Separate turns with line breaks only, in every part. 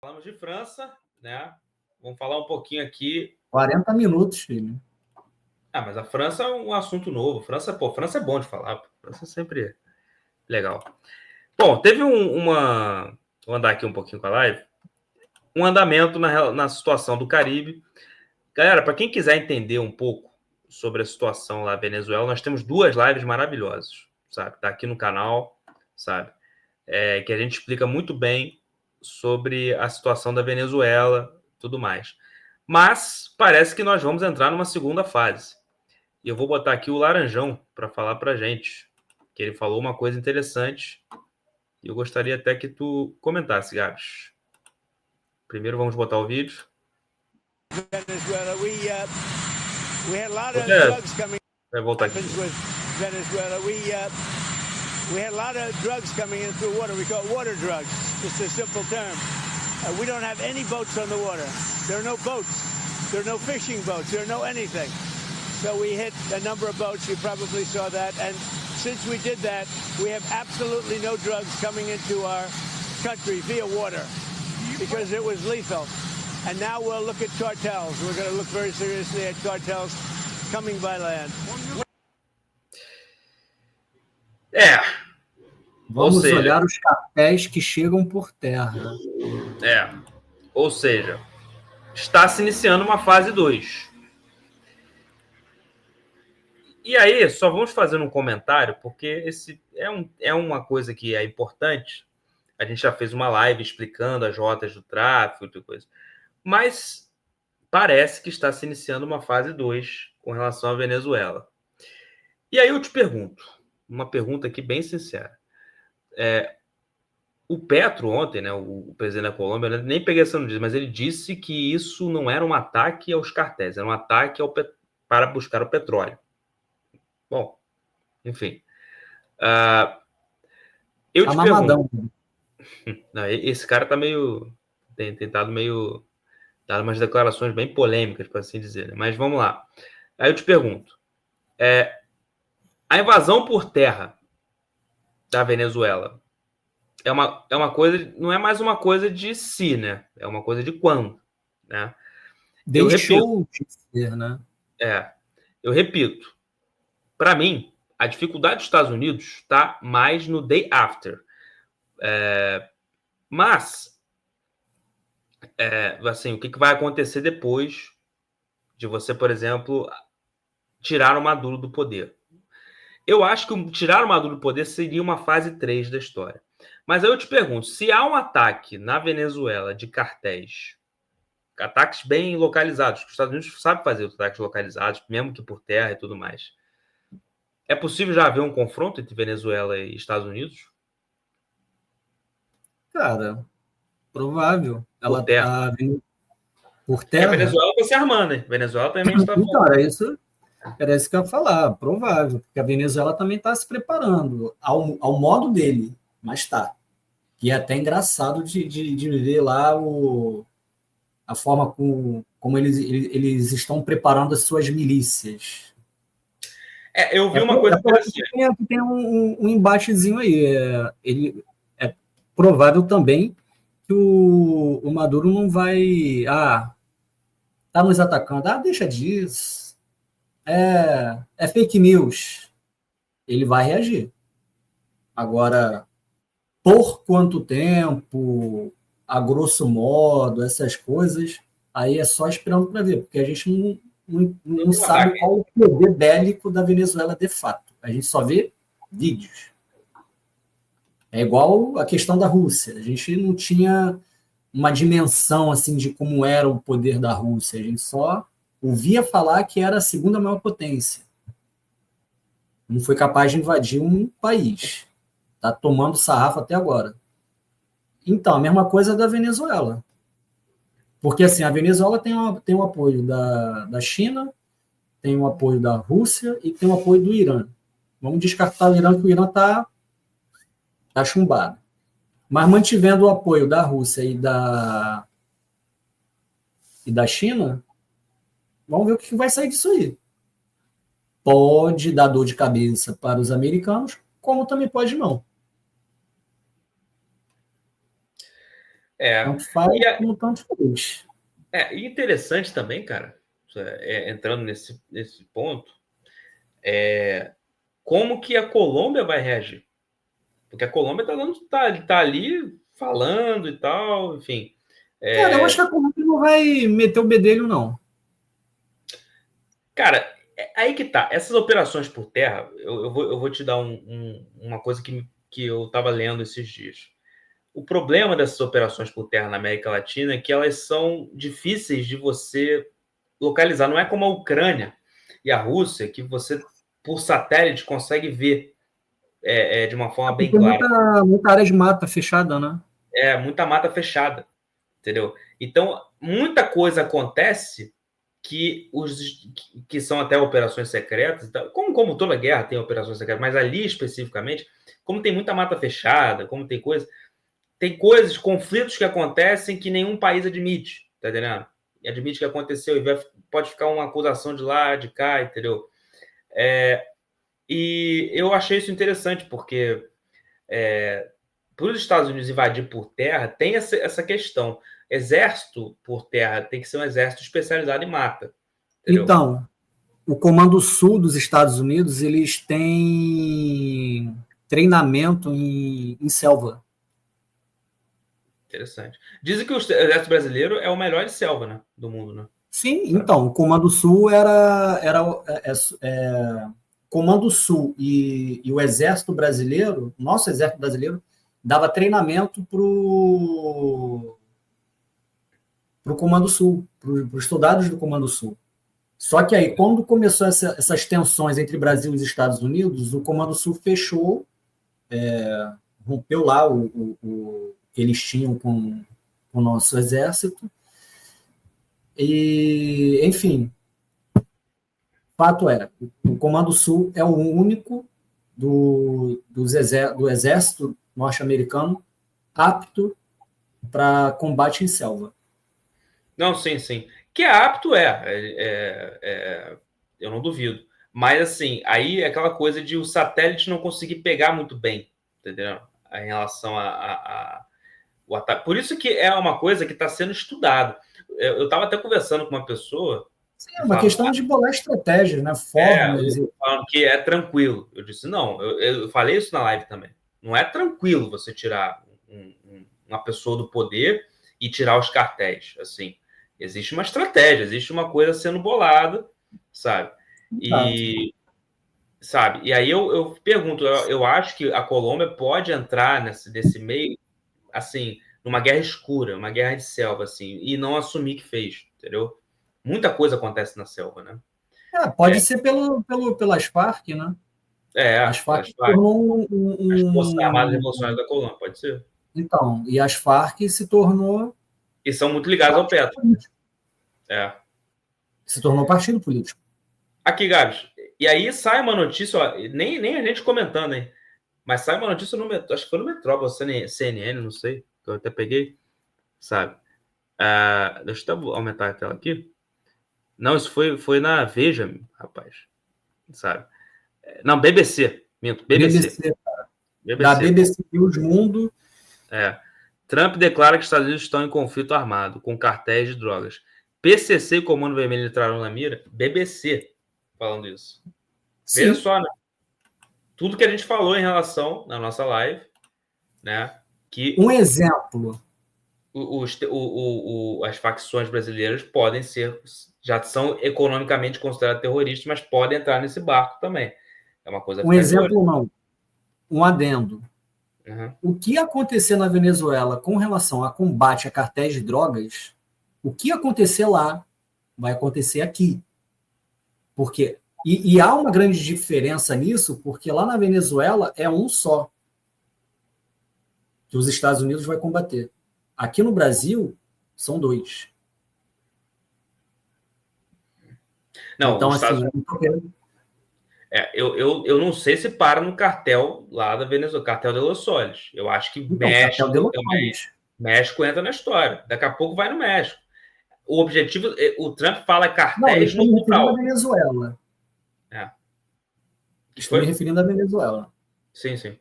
Falamos de França, né? Vamos falar um pouquinho aqui.
40 minutos, filho.
Mas a França é um assunto novo. França é bom de falar. França é sempre legal. Bom, teve Vou andar aqui um pouquinho com a live. Um andamento na situação do Caribe. Galera, para quem quiser entender um pouco sobre a situação lá na Venezuela, nós temos 2 lives maravilhosas, sabe? Tá aqui no canal, sabe? Que a gente explica muito bem sobre a situação da Venezuela, tudo mais. Mas parece que nós vamos entrar numa segunda fase. E eu vou botar aqui o Laranjão para falar para a gente, que ele falou uma coisa interessante. E eu gostaria até que tu comentasse, Gabs. Primeiro vamos botar o vídeo.
Venezuela, we had a lot of drugs coming.
Vai voltar aqui.
With Venezuela, we had a lot of drugs coming in through water. We call it water drugs. Just a simple term. We don't have any boats on the water. There are no boats. There are no fishing boats. There are no anything. So we hit a number of boats. You probably saw that. And since we did that, we have absolutely no drugs coming into our country via water because it was lethal. And now we'll look at cartels. We're going to look very seriously at cartels coming by land.
Vamos olhar os cartéis que chegam por terra.
Ou seja, está se iniciando uma fase 2. E aí, só vamos fazer um comentário, porque esse é uma coisa que é importante. A gente já fez uma live explicando as rotas do tráfego e coisa. Mas parece que está se iniciando uma fase 2 com relação à Venezuela. E aí eu te pergunto, uma pergunta aqui bem sincera. O Petro ontem, né, o presidente da Colômbia, nem peguei essa notícia, mas ele disse que isso não era um ataque aos cartéis, era um ataque para buscar o petróleo. Bom, enfim. Eu te pergunto... Não, esse cara tá meio... Tem tentado meio... Dado umas declarações bem polêmicas, para assim dizer. Né? Mas vamos lá. Aí eu te pergunto. A invasão por terra da Venezuela é uma coisa... Não é mais uma coisa de si, né? É uma coisa de quando, né?
Deixou de ser, né?
Eu repito. Para mim, a dificuldade dos Estados Unidos está mais no day after. Mas, assim, o que vai acontecer depois de você, por exemplo, tirar o Maduro do poder? Eu acho que tirar o Maduro do poder seria uma fase 3 da história. Mas aí eu te pergunto, se há um ataque na Venezuela de cartéis, ataques bem localizados, que os Estados Unidos sabem fazer ataques localizados, mesmo que por terra e tudo mais, é possível já haver um confronto entre Venezuela e Estados Unidos?
Cara, provável.
Por terra.
Por terra?
A Venezuela está se armando, hein? A Venezuela também está...
Então, era isso que eu ia falar, provável, porque a Venezuela também está se preparando ao modo dele, mas está. E é até engraçado de ver lá a forma como eles estão preparando as suas milícias.
Eu vi uma coisa interessante.
Tem um embatezinho aí. É provável também que o Maduro não vai... tá nos atacando. Deixa disso. É fake news. Ele vai reagir. Agora, por quanto tempo, a grosso modo, essas coisas, aí é só esperando para ver, porque a gente não sabe qual o poder bélico da Venezuela de fato. A gente só vê vídeos. É igual a questão da Rússia. A gente não tinha uma dimensão assim de como era o poder da Rússia. A gente só ouvia falar que era a segunda maior potência. Não foi capaz de invadir um país. Está tomando sarrafo até agora. Então, a mesma coisa da Venezuela. Porque assim, a Venezuela tem o apoio da China, tem o apoio da Rússia e tem o apoio do Irã. Vamos descartar o Irã, que o Irã está chumbado. Mas mantivendo o apoio da Rússia e da China, vamos ver o que vai sair disso aí. Pode dar dor de cabeça para os americanos, como também pode não. Tanto faz
E
como tanto fez.
e interessante também, cara, entrando nesse ponto, como que a Colômbia vai reagir? Porque a Colômbia tá ali falando e tal, enfim.
Cara, eu acho que a Colômbia não vai meter o bedelho, não.
Cara, aí que tá. Essas operações por terra, eu vou te dar uma coisa que eu estava lendo esses dias. O problema dessas operações por terra na América Latina é que elas são difíceis de você localizar. Não é como a Ucrânia e a Rússia, que você, por satélite, consegue ver de uma forma bem
Tem
clara.
muita área de mata fechada, né?
Muita mata fechada, entendeu? Então, muita coisa acontece que são até operações secretas, como toda guerra tem operações secretas, mas ali especificamente, como tem muita mata fechada, como tem coisas, conflitos que acontecem que nenhum país admite, tá entendendo? E admite que aconteceu e pode ficar uma acusação de lá, de cá, entendeu? E eu achei isso interessante, porque para os Estados Unidos invadir por terra, tem essa questão. Exército por terra tem que ser um exército especializado em mata. Entendeu?
Então, o Comando Sul dos Estados Unidos, eles têm treinamento em selva.
Interessante. Dizem que o exército brasileiro é o melhor de selva, né, do mundo, né?
Sim, então, o Comando Sul Comando Sul e o Exército Brasileiro, nosso Exército Brasileiro, dava treinamento para o Comando Sul, para os soldados do Comando Sul. Só que aí, quando começou essas tensões entre Brasil e os Estados Unidos, o Comando Sul fechou, rompeu lá o que eles tinham com o nosso exército. E, enfim, fato é, o Comando Sul é o único do exército norte-americano apto para combate em selva.
Não, sim, sim. Que é apto, eu não duvido. Mas, assim, aí é aquela coisa de o satélite não conseguir pegar muito bem, entendeu? Em relação o ataque. Por isso que é uma coisa que está sendo estudado. Eu estava até conversando com uma pessoa.
Sim, é uma questão de bolar estratégias, né? Formas.
Falando que é tranquilo. Eu disse, não, eu falei isso na live também. Não é tranquilo você tirar uma pessoa do poder e tirar os cartéis, assim. Existe uma estratégia, existe uma coisa sendo bolada, sabe? E aí eu pergunto, eu acho que a Colômbia pode entrar nesse meio, assim, numa guerra escura, uma guerra de selva, assim, e não assumir que fez, entendeu? Muita coisa acontece na selva, né?
Pode ser pelas Farc, né? As Farc se tornou
as Forças Armadas Revolucionárias da Colômbia, pode ser.
Então, e as Farc se tornou...
E são muito ligados ao Petro.
Se tornou partido político.
Aqui, Gabs, e aí sai uma notícia, ó, nem a gente comentando, hein? Mas sai uma notícia acho que foi no Metrópole, CNN, não sei, que eu até peguei, sabe? Deixa eu até aumentar a tela aqui. Não, isso foi na Veja, rapaz, sabe? Não, BBC, minto, BBC.
Cara. Da BBC News Mundo.
Trump declara que os Estados Unidos estão em conflito armado com cartéis de drogas. PCC e Comando Vermelho entraram na mira. BBC falando isso.
Sim.
Veja só, né? Tudo que a gente falou em relação na nossa live, né? Que
um exemplo.
As facções brasileiras podem já são economicamente consideradas terroristas, mas podem entrar nesse barco também. É uma coisa.
Um exemplo não. Um adendo.
Uhum.
O que acontecer na Venezuela com relação a combate a cartéis de drogas, o que acontecer lá vai acontecer aqui. Porque e há uma grande diferença nisso, porque lá na Venezuela é um só que os Estados Unidos vai combater. Aqui no Brasil são dois.
Não,
então,
assim, eu não sei se para no cartel lá da Venezuela, cartel de Los Soles. Eu acho que México entra na história. Daqui a pouco vai no México. O objetivo, o Trump fala cartéis
no plural. Estou me referindo à Venezuela. Estou me referindo à Venezuela.
Sim, sim.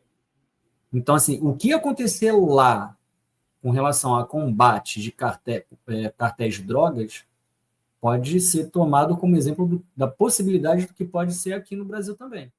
Então, assim, o que acontecer lá com relação a combate de cartéis de drogas pode ser tomado como exemplo da possibilidade do que pode ser aqui no Brasil também.